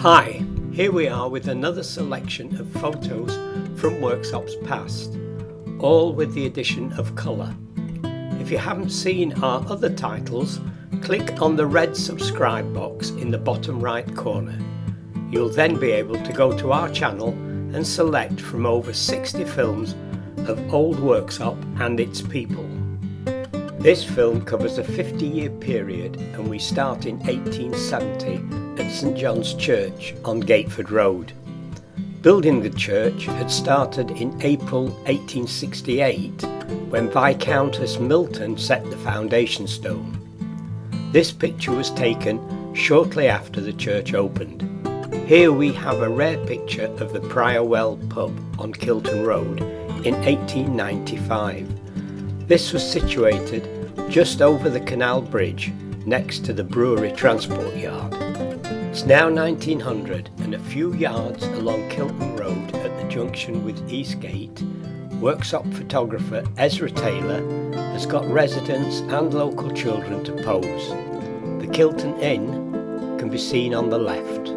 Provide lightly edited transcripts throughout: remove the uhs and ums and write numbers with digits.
Hi, here we are with another selection of photos from Worksop's past, all with the addition of colour. If you haven't seen our other titles, click on the red subscribe box in the bottom right corner. You'll then be able to go to our channel and select from over 60 films of old Worksop and its people. This film covers a 50-year period and we start in 1870 at St John's Church on Gateford Road. Building the church had started in April 1868 when Viscountess Milton set the foundation stone. This picture was taken shortly after the church opened. Here we have a rare picture of the Prior Well pub on Kilton Road in 1895. This was situated just over the canal bridge next to the brewery transport yard. It's now 1900 and a few yards along Kilton Road at the junction with Eastgate, Worksop photographer Ezra Taylor has got residents and local children to pose. The Kilton Inn can be seen on the left.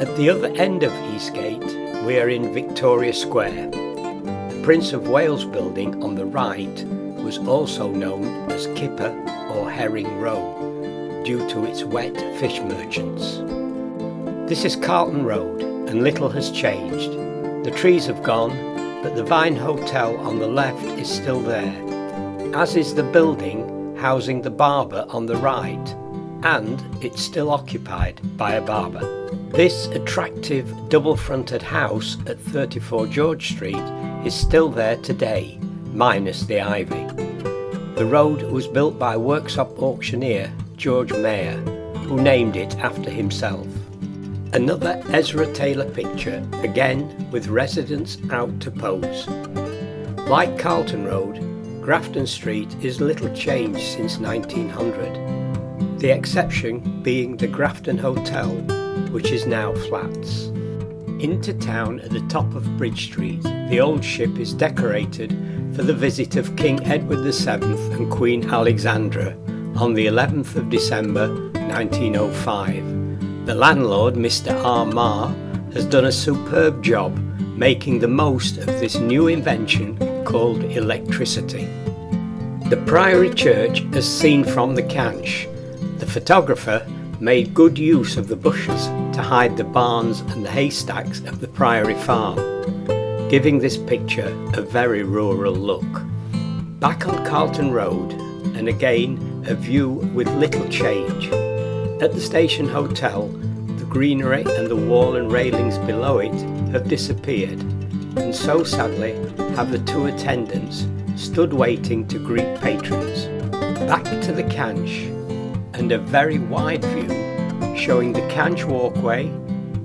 At the other end of Eastgate we are in Victoria Square. The Prince of Wales building on the right was also known as Kipper or Herring Row due to its wet fish merchants. This is Carlton Road and little has changed. The trees have gone, but the Vine Hotel on the left is still there, as is the building housing the barber on the right, and it's still occupied by a barber. This attractive double-fronted house at 34 George Street is still there today, minus the ivy. The road was built by Worksop auctioneer George Mayer, who named it after himself. Another Ezra Taylor picture, again with residents out to pose. Like Carlton Road, Grafton Street is little changed since 1900, the exception being the Grafton Hotel, which is now flats. Into town at the top of Bridge Street, the old ship is decorated for the visit of King Edward VII and Queen Alexandra on the 11th of December 1905. The landlord, Mr. R. Marr, has done a superb job making the most of this new invention called electricity. The Priory Church as seen from the canch. The photographer made good use of the bushes to hide the barns and the haystacks of the Priory farm, giving this picture a very rural look. Back on Carlton Road, and again a view with little change. At the Station Hotel, the greenery and the wall and railings below it have disappeared, and so sadly have the two attendants stood waiting to greet patrons. Back to the canch, and a very wide view showing the canch walkway,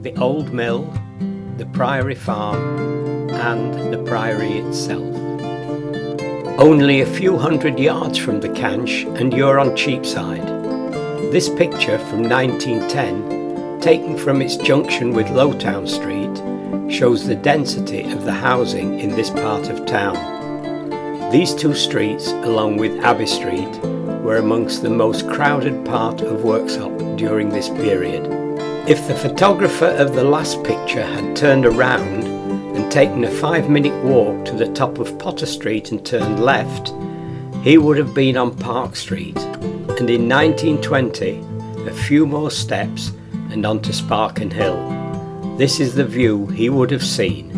the old mill, the Priory farm, and the Priory itself. Only a few hundred yards from the canch and you're on Cheapside. This picture from 1910, taken from its junction with Lowtown Street, shows the density of the housing in this part of town. These two streets, along with Abbey Street, were amongst the most crowded part of Worksop during this period. If the photographer of the last picture had turned around and taken a 5-minute walk to the top of Potter Street and turned left, he would have been on Park Street, and in 1920 a few more steps and onto Sparken Hill. This is the view he would have seen.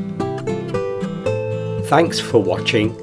Thanks for watching.